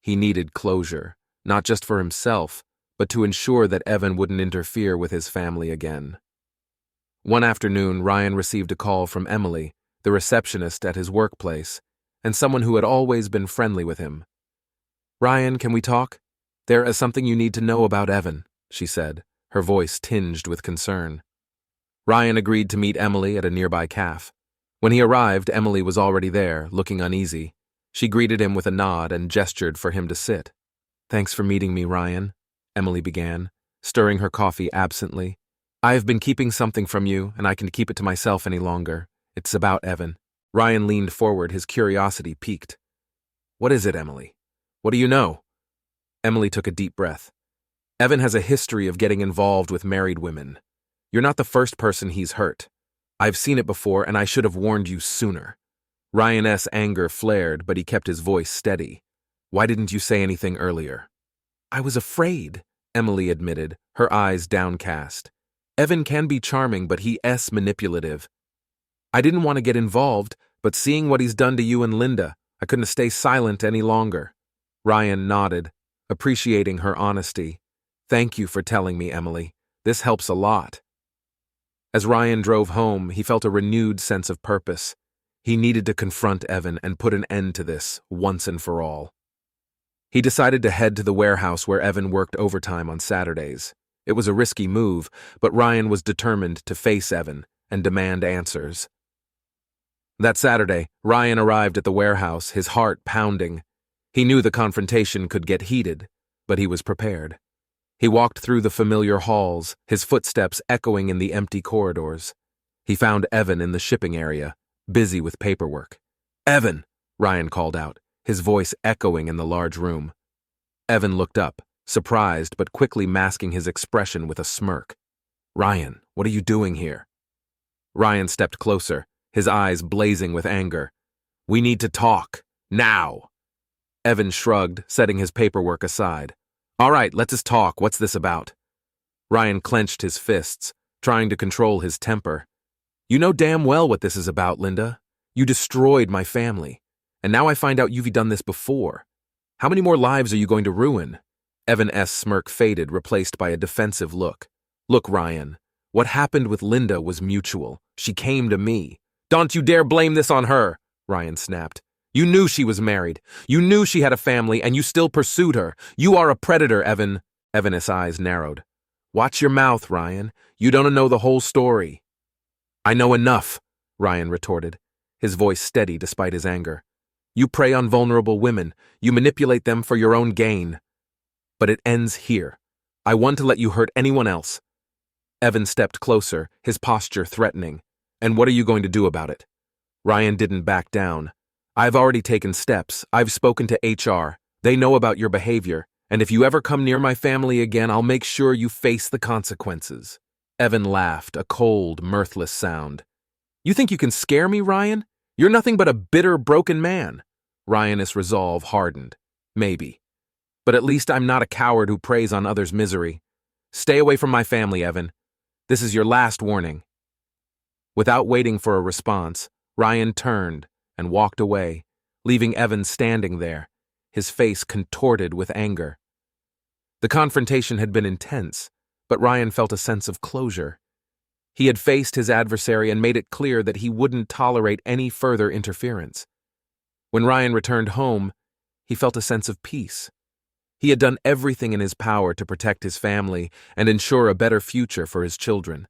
He needed closure, not just for himself, but to ensure that Evan wouldn't interfere with his family again. One afternoon, Ryan received a call from Emily, the receptionist at his workplace, and someone who had always been friendly with him. "Ryan, can we talk? There is something you need to know about Evan," she said, her voice tinged with concern. Ryan agreed to meet Emily at a nearby cafe. When he arrived, Emily was already there, looking uneasy. She greeted him with a nod and gestured for him to sit. "Thanks for meeting me, Ryan," Emily began, stirring her coffee absently. "I have been keeping something from you, and I can't keep it to myself any longer. It's about Evan." Ryan leaned forward, his curiosity piqued. "What is it, Emily? What do you know?" Emily took a deep breath. "Evan has a history of getting involved with married women. You're not the first person he's hurt. I've seen it before, and I should have warned you sooner." Ryan's anger flared, but he kept his voice steady. "Why didn't you say anything earlier?" "I was afraid," Emily admitted, her eyes downcast. "Evan can be charming, but he's manipulative. I didn't want to get involved, but seeing what he's done to you and Linda, I couldn't stay silent any longer." Ryan nodded, appreciating her honesty. "Thank you for telling me, Emily. This helps a lot." As Ryan drove home, he felt a renewed sense of purpose. He needed to confront Evan and put an end to this, once and for all. He decided to head to the warehouse where Evan worked overtime on Saturdays. It was a risky move, but Ryan was determined to face Evan and demand answers. That Saturday, Ryan arrived at the warehouse, his heart pounding. He knew the confrontation could get heated, but he was prepared. He walked through the familiar halls, his footsteps echoing in the empty corridors. He found Evan in the shipping area, busy with paperwork. "Evan!" Ryan called out, his voice echoing in the large room. Evan looked up, surprised but quickly masking his expression with a smirk. "Ryan, what are you doing here?" Ryan stepped closer, his eyes blazing with anger. "We need to talk. Now!" Evan shrugged, setting his paperwork aside. "All right, let's just talk. What's this about?" Ryan clenched his fists, trying to control his temper. "You know damn well what this is about, Linda. You destroyed my family. And now I find out you've done this before. How many more lives are you going to ruin?" Evan's smirk faded, replaced by a defensive look. "Look, Ryan, what happened with Linda was mutual. She came to me." "Don't you dare blame this on her," Ryan snapped. "You knew she was married. You knew she had a family, and you still pursued her. You are a predator, Evan." Evan's eyes narrowed. "Watch your mouth, Ryan. You don't know the whole story." "I know enough," Ryan retorted, his voice steady despite his anger. "You prey on vulnerable women. You manipulate them for your own gain. But it ends here. I want to let you hurt anyone else." Evan stepped closer, his posture threatening. And what are you going to do about it? Ryan didn't back down. I've already taken steps. I've spoken to HR. They know about your behavior, and if you ever come near my family again, I'll make sure you face the consequences. Evan laughed, a cold, mirthless sound. You think you can scare me, Ryan? You're nothing but a bitter, broken man. Ryan's resolve hardened. Maybe. But at least I'm not a coward who preys on others' misery. Stay away from my family, Evan. This is your last warning. Without waiting for a response, Ryan turned and walked away, leaving Evan standing there, his face contorted with anger. The confrontation had been intense, but Ryan felt a sense of closure. He had faced his adversary and made it clear that he wouldn't tolerate any further interference. When Ryan returned home, he felt a sense of peace. He had done everything in his power to protect his family and ensure a better future for his children.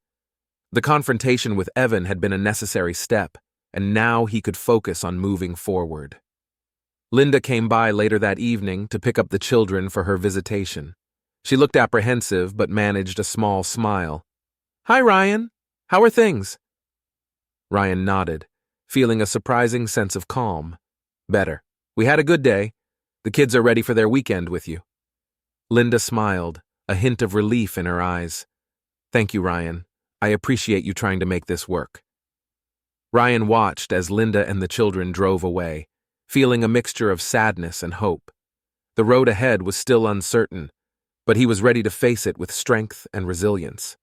The confrontation with Evan had been a necessary step, and now he could focus on moving forward. Linda came by later that evening to pick up the children for her visitation. She looked apprehensive but managed a small smile. Hi, Ryan. How are things? Ryan nodded, feeling a surprising sense of calm. Better. We had a good day. The kids are ready for their weekend with you. Linda smiled, a hint of relief in her eyes. Thank you, Ryan. I appreciate you trying to make this work. Ryan watched as Linda and the children drove away, feeling a mixture of sadness and hope. The road ahead was still uncertain, but he was ready to face it with strength and resilience.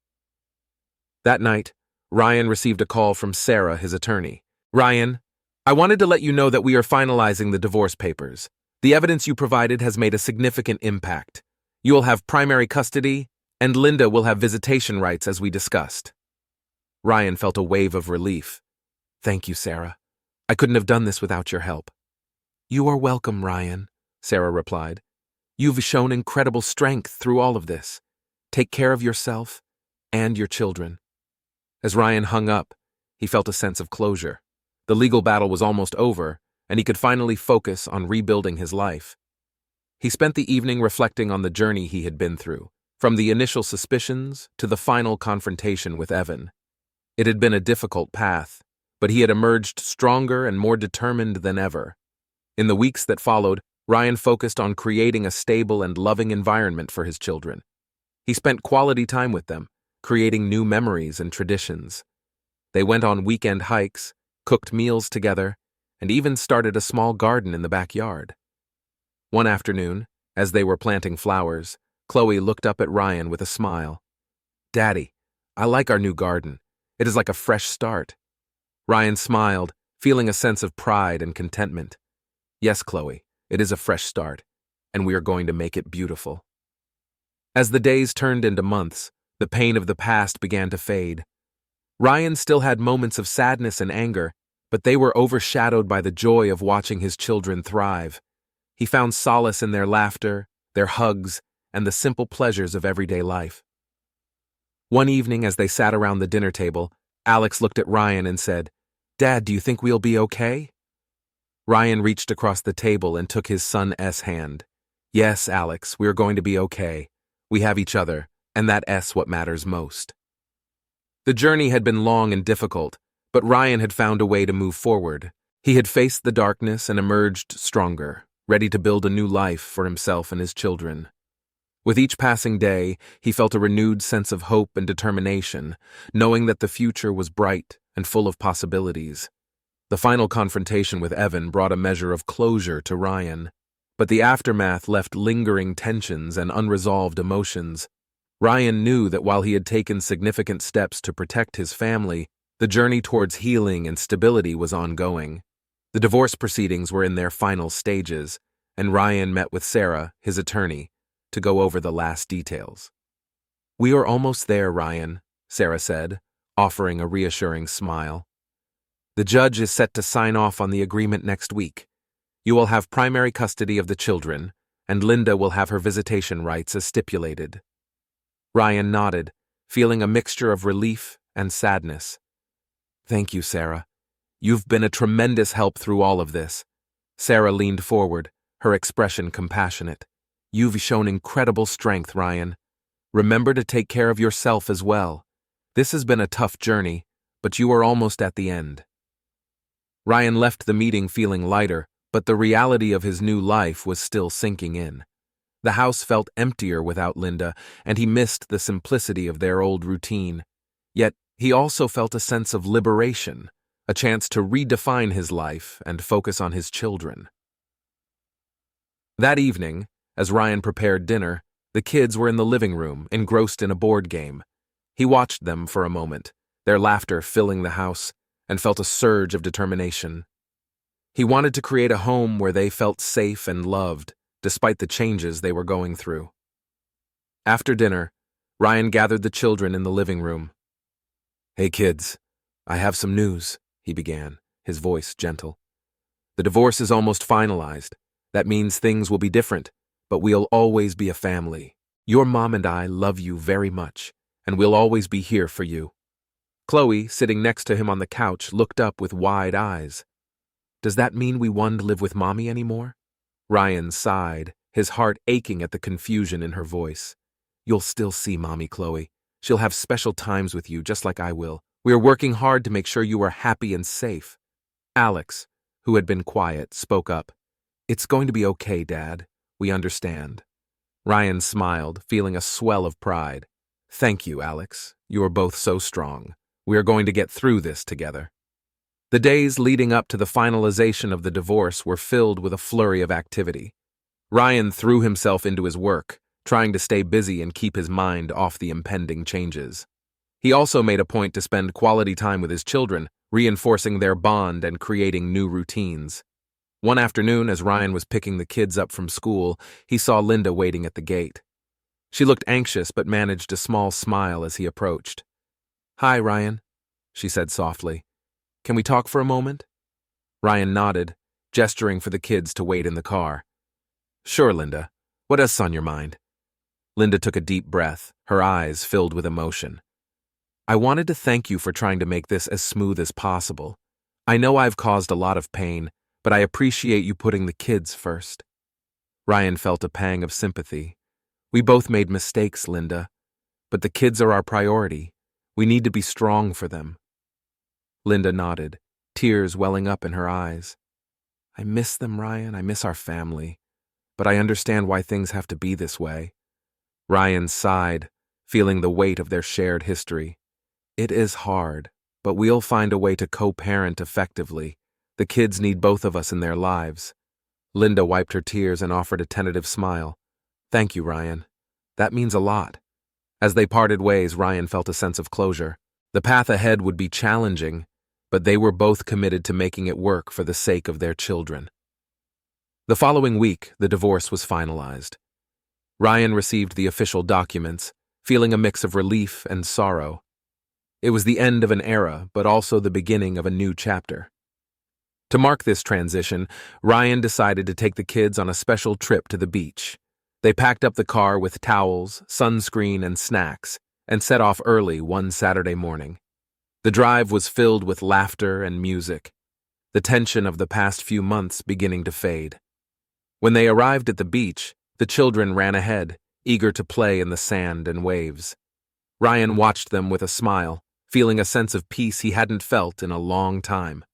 That night, Ryan received a call from Sarah, his attorney. Ryan, I wanted to let you know that we are finalizing the divorce papers. The evidence you provided has made a significant impact. You will have primary custody, and Linda will have visitation rights as we discussed. Ryan felt a wave of relief. Thank you, Sarah. I couldn't have done this without your help. You are welcome, Ryan, Sarah replied. You've shown incredible strength through all of this. Take care of yourself and your children. As Ryan hung up, he felt a sense of closure. The legal battle was almost over, and he could finally focus on rebuilding his life. He spent the evening reflecting on the journey he had been through, from the initial suspicions to the final confrontation with Evan. It had been a difficult path, but he had emerged stronger and more determined than ever. In the weeks that followed, Ryan focused on creating a stable and loving environment for his children. He spent quality time with them, creating new memories and traditions. They went on weekend hikes, cooked meals together, and even started a small garden in the backyard. One afternoon, as they were planting flowers, Chloe looked up at Ryan with a smile. Daddy, I like our new garden. It is like a fresh start. Ryan smiled, feeling a sense of pride and contentment. Yes, Chloe, it is a fresh start, and we are going to make it beautiful. As the days turned into months, the pain of the past began to fade. Ryan still had moments of sadness and anger, but they were overshadowed by the joy of watching his children thrive. He found solace in their laughter, their hugs, and the simple pleasures of everyday life. One evening, as they sat around the dinner table, Alex looked at Ryan and said, Dad, do you think we'll be okay? Ryan reached across the table and took his son's hand. Yes, Alex, we're going to be okay. We have each other, and that is what matters most. The journey had been long and difficult, but Ryan had found a way to move forward. He had faced the darkness and emerged stronger, ready to build a new life for himself and his children. With each passing day, he felt a renewed sense of hope and determination, knowing that the future was bright and full of possibilities. The final confrontation with Evan brought a measure of closure to Ryan, but the aftermath left lingering tensions and unresolved emotions. Ryan knew that while he had taken significant steps to protect his family, the journey towards healing and stability was ongoing. The divorce proceedings were in their final stages, and Ryan met with Sarah, his attorney, to go over the last details. We are almost there, Ryan, Sarah said, offering a reassuring smile. The judge is set to sign off on the agreement next week. You will have primary custody of the children, and Linda will have her visitation rights as stipulated. Ryan nodded, feeling a mixture of relief and sadness. Thank you, Sarah. You've been a tremendous help through all of this. Sarah leaned forward, her expression compassionate. You've shown incredible strength, Ryan. Remember to take care of yourself as well. This has been a tough journey, but you are almost at the end. Ryan left the meeting feeling lighter, but the reality of his new life was still sinking in. The house felt emptier without Linda, and he missed the simplicity of their old routine. Yet, he also felt a sense of liberation, a chance to redefine his life and focus on his children. That evening, as Ryan prepared dinner, the kids were in the living room, engrossed in a board game. He watched them for a moment, their laughter filling the house, and felt a surge of determination. He wanted to create a home where they felt safe and loved, despite the changes they were going through. After dinner, Ryan gathered the children in the living room. "Hey kids, I have some news," he began, his voice gentle. "The divorce is almost finalized. That means things will be different, but we'll always be a family. Your mom and I love you very much, and we'll always be here for you." Chloe, sitting next to him on the couch, looked up with wide eyes. "Does that mean we won't live with Mommy anymore?" Ryan sighed, his heart aching at the confusion in her voice. "You'll still see Mommy, Chloe. She'll have special times with you, just like I will. We are working hard to make sure you are happy and safe." Alex, who had been quiet, spoke up. "It's going to be okay, Dad. We understand." Ryan smiled, feeling a swell of pride. "Thank you, Alex. You are both so strong. We are going to get through this together." The days leading up to the finalization of the divorce were filled with a flurry of activity. Ryan threw himself into his work, trying to stay busy and keep his mind off the impending changes. He also made a point to spend quality time with his children, reinforcing their bond and creating new routines. One afternoon, as Ryan was picking the kids up from school, he saw Linda waiting at the gate. She looked anxious but managed a small smile as he approached. "Hi, Ryan," she said softly. "Can we talk for a moment?" Ryan nodded, gesturing for the kids to wait in the car. "Sure, Linda. What is on your mind?" Linda took a deep breath, her eyes filled with emotion. "I wanted to thank you for trying to make this as smooth as possible. I know I've caused a lot of pain, but I appreciate you putting the kids first." Ryan felt a pang of sympathy. "We both made mistakes, Linda, but the kids are our priority. We need to be strong for them." Linda nodded, tears welling up in her eyes. "I miss them, Ryan. I miss our family. But I understand why things have to be this way." Ryan sighed, feeling the weight of their shared history. "It is hard, but we'll find a way to co-parent effectively. The kids need both of us in their lives." Linda wiped her tears and offered a tentative smile. "Thank you, Ryan. That means a lot." As they parted ways, Ryan felt a sense of closure. The path ahead would be challenging, but they were both committed to making it work for the sake of their children. The following week, the divorce was finalized. Ryan received the official documents, feeling a mix of relief and sorrow. It was the end of an era, but also the beginning of a new chapter. To mark this transition, Ryan decided to take the kids on a special trip to the beach. They packed up the car with towels, sunscreen, and snacks, and set off early one Saturday morning. The drive was filled with laughter and music, the tension of the past few months beginning to fade. When they arrived at the beach, the children ran ahead, eager to play in the sand and waves. Ryan watched them with a smile, feeling a sense of peace he hadn't felt in a long time.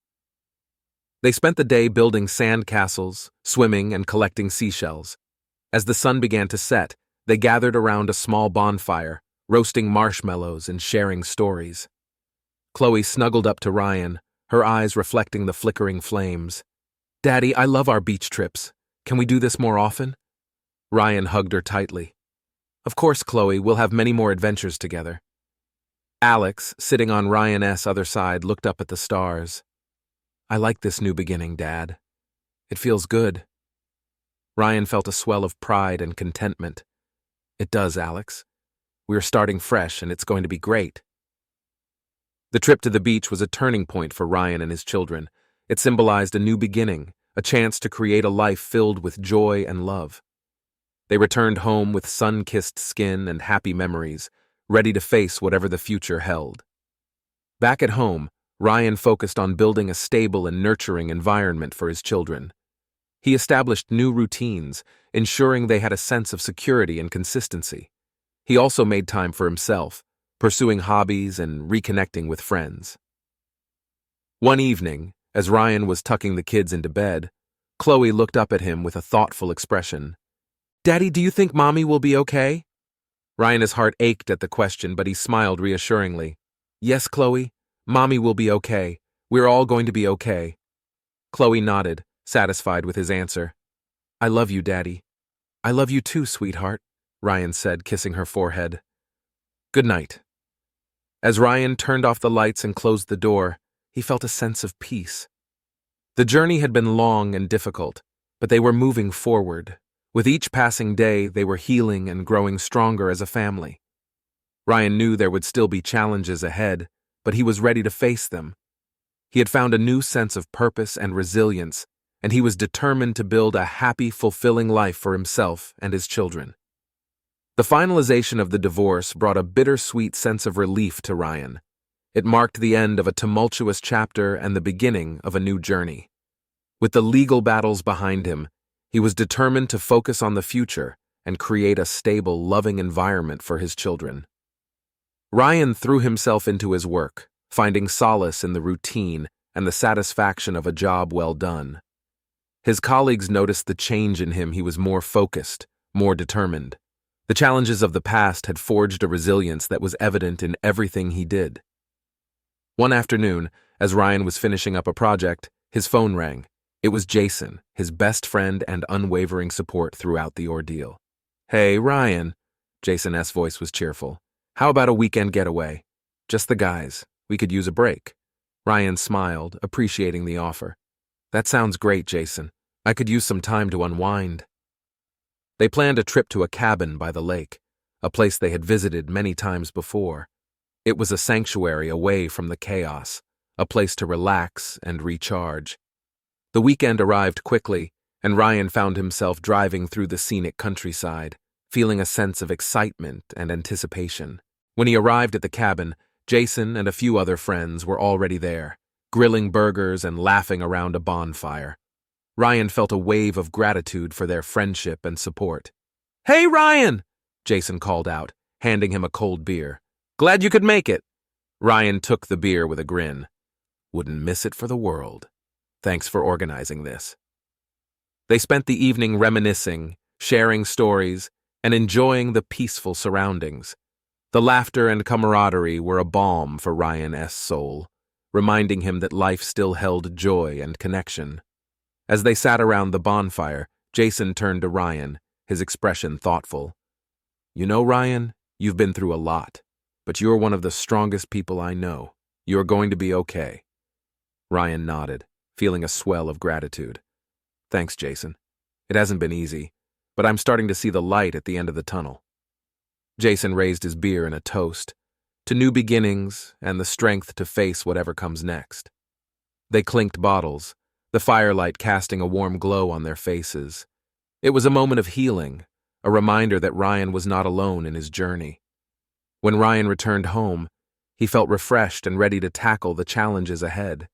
They spent the day building sand castles, swimming, and collecting seashells. As the sun began to set, they gathered around a small bonfire, roasting marshmallows and sharing stories. Chloe snuggled up to Ryan, her eyes reflecting the flickering flames. "Daddy, I love our beach trips. Can we do this more often?" Ryan hugged her tightly. "Of course, Chloe, we'll have many more adventures together." Alex, sitting on Ryan's other side, looked up at the stars. "I like this new beginning, Dad. It feels good." Ryan felt a swell of pride and contentment. "It does, Alex. We're starting fresh, and it's going to be great." The trip to the beach was a turning point for Ryan and his children. It symbolized a new beginning, a chance to create a life filled with joy and love. They returned home with sun-kissed skin and happy memories, ready to face whatever the future held. Back at home, Ryan focused on building a stable and nurturing environment for his children. He established new routines, ensuring they had a sense of security and consistency. He also made time for himself, pursuing hobbies and reconnecting with friends. One evening, as Ryan was tucking the kids into bed, Chloe looked up at him with a thoughtful expression. "Daddy, do you think Mommy will be okay?" Ryan's heart ached at the question, but he smiled reassuringly. "Yes, Chloe, Mommy will be okay. We're all going to be okay." Chloe nodded, satisfied with his answer. "I love you, Daddy." "I love you too, sweetheart," Ryan said, kissing her forehead. "Good night." As Ryan turned off the lights and closed the door, he felt a sense of peace. The journey had been long and difficult, but they were moving forward. With each passing day, they were healing and growing stronger as a family. Ryan knew there would still be challenges ahead, but he was ready to face them. He had found a new sense of purpose and resilience, and he was determined to build a happy, fulfilling life for himself and his children. The finalization of the divorce brought a bittersweet sense of relief to Ryan. It marked the end of a tumultuous chapter and the beginning of a new journey. With the legal battles behind him, he was determined to focus on the future and create a stable, loving environment for his children. Ryan threw himself into his work, finding solace in the routine and the satisfaction of a job well done. His colleagues noticed the change in him. He was more focused, more determined. The challenges of the past had forged a resilience that was evident in everything he did. One afternoon, as Ryan was finishing up a project, his phone rang. It was Jason, his best friend and unwavering support throughout the ordeal. "Hey, Ryan," Jason's voice was cheerful. "How about a weekend getaway? Just the guys. We could use a break." Ryan smiled, appreciating the offer. "That sounds great, Jason. I could use some time to unwind." They planned a trip to a cabin by the lake, a place they had visited many times before. It was a sanctuary away from the chaos, a place to relax and recharge. The weekend arrived quickly, and Ryan found himself driving through the scenic countryside, feeling a sense of excitement and anticipation. When he arrived at the cabin, Jason and a few other friends were already there, grilling burgers and laughing around a bonfire. Ryan felt a wave of gratitude for their friendship and support. "Hey, Ryan!" Jason called out, handing him a cold beer. "Glad you could make it." Ryan took the beer with a grin. "Wouldn't miss it for the world. Thanks for organizing this." They spent the evening reminiscing, sharing stories, and enjoying the peaceful surroundings. The laughter and camaraderie were a balm for Ryan's soul, reminding him that life still held joy and connection. As they sat around the bonfire, Jason turned to Ryan, his expression thoughtful. "You know, Ryan, you've been through a lot, but you're one of the strongest people I know. You're going to be okay." Ryan nodded, feeling a swell of gratitude. "Thanks, Jason. It hasn't been easy, but I'm starting to see the light at the end of the tunnel." Jason raised his beer in a toast, to new beginnings and the strength to face whatever comes next. They clinked bottles, the firelight casting a warm glow on their faces. It was a moment of healing, a reminder that Ryan was not alone in his journey. When Ryan returned home, he felt refreshed and ready to tackle the challenges ahead.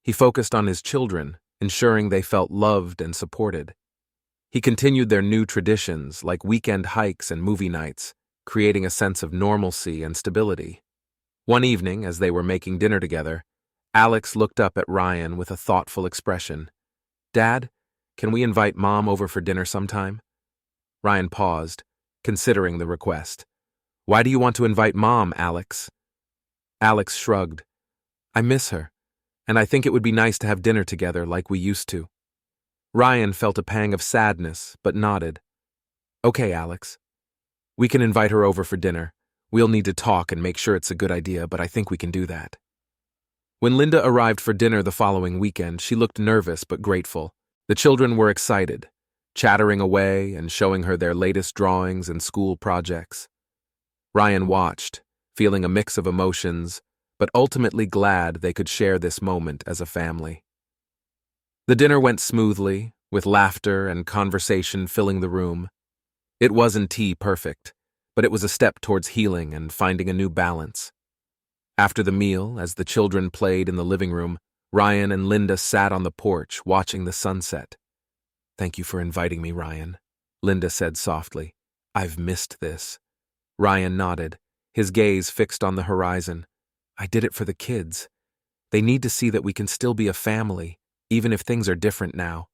He focused on his children, ensuring they felt loved and supported. He continued their new traditions like weekend hikes and movie nights, creating a sense of normalcy and stability. One evening, as they were making dinner together, Alex looked up at Ryan with a thoughtful expression. "Dad, can we invite Mom over for dinner sometime?" Ryan paused, considering the request. "Why do you want to invite Mom, Alex?" Alex shrugged. "I miss her, and I think it would be nice to have dinner together like we used to." Ryan felt a pang of sadness, but nodded. "Okay, Alex. We can invite her over for dinner. We'll need to talk and make sure it's a good idea, but I think we can do that." When Linda arrived for dinner the following weekend, she looked nervous but grateful. The children were excited, chattering away and showing her their latest drawings and school projects. Ryan watched, feeling a mix of emotions, but ultimately glad they could share this moment as a family. The dinner went smoothly, with laughter and conversation filling the room. It wasn't perfect, but it was a step towards healing and finding a new balance. After the meal, as the children played in the living room, Ryan and Linda sat on the porch watching the sunset. "Thank you for inviting me, Ryan," Linda said softly. "I've missed this." Ryan nodded, his gaze fixed on the horizon. I did it for the kids. They need to see that we can still be a family, even if things are different now.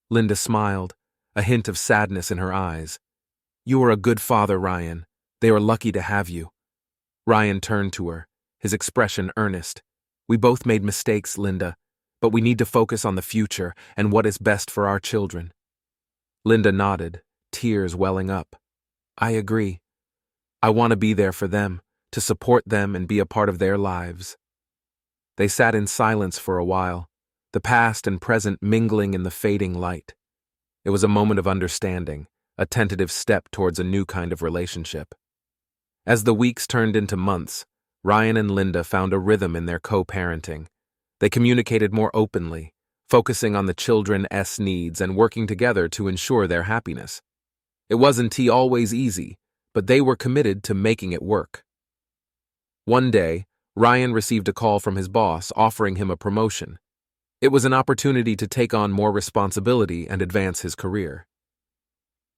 Linda smiled, a hint of sadness in her eyes. You are a good father, Ryan. They are lucky to have you. Ryan turned to her, his expression earnest. We both made mistakes, Linda, but we need to focus on the future and what is best for our children. Linda nodded, tears welling up. I agree. I want to be there for them, to support them and be a part of their lives. They sat in silence for a while, the past and present mingling in the fading light. It was a moment of understanding, a tentative step towards a new kind of relationship. As the weeks turned into months, Ryan and Linda found a rhythm in their co-parenting. They communicated more openly, focusing on the children's needs and working together to ensure their happiness. It wasn't always easy, but they were committed to making it work. One day, Ryan received a call from his boss offering him a promotion. It was an opportunity to take on more responsibility and advance his career.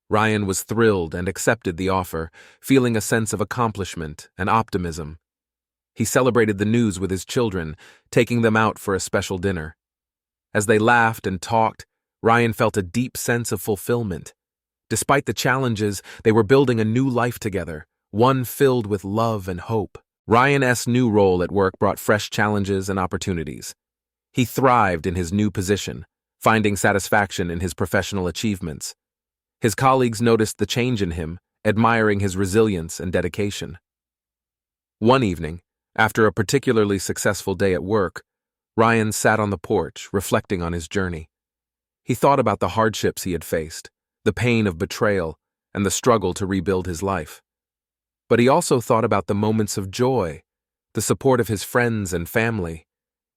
Ryan was thrilled and accepted the offer, feeling a sense of accomplishment and optimism. He celebrated the news with his children, taking them out for a special dinner. As they laughed and talked, Ryan felt a deep sense of fulfillment. Despite the challenges, they were building a new life together, one filled with love and hope. Ryan's new role at work brought fresh challenges and opportunities. He thrived in his new position, finding satisfaction in his professional achievements. His colleagues noticed the change in him, admiring his resilience and dedication. One evening, after a particularly successful day at work, Ryan sat on the porch, reflecting on his journey. He thought about the hardships he had faced, the pain of betrayal, and the struggle to rebuild his life. But he also thought about the moments of joy, the support of his friends and family,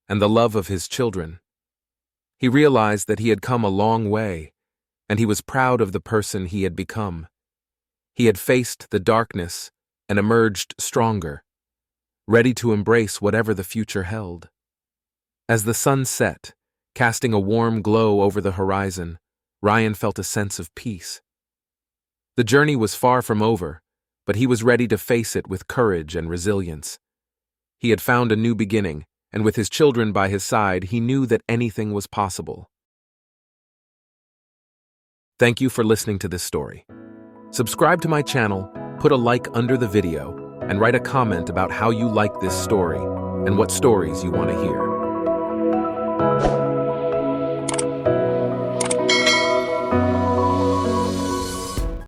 and the love of his children. He realized that he had come a long way, and he was proud of the person he had become. He had faced the darkness and emerged stronger, ready to embrace whatever the future held. As the sun set, casting a warm glow over the horizon, Ryan felt a sense of peace. The journey was far from over, but he was ready to face it with courage and resilience. He had found a new beginning, and with his children by his side, he knew that anything was possible. Thank you for listening to this story. Subscribe to my channel, put a like under the video, and write a comment about how you like this story and what stories you want to hear.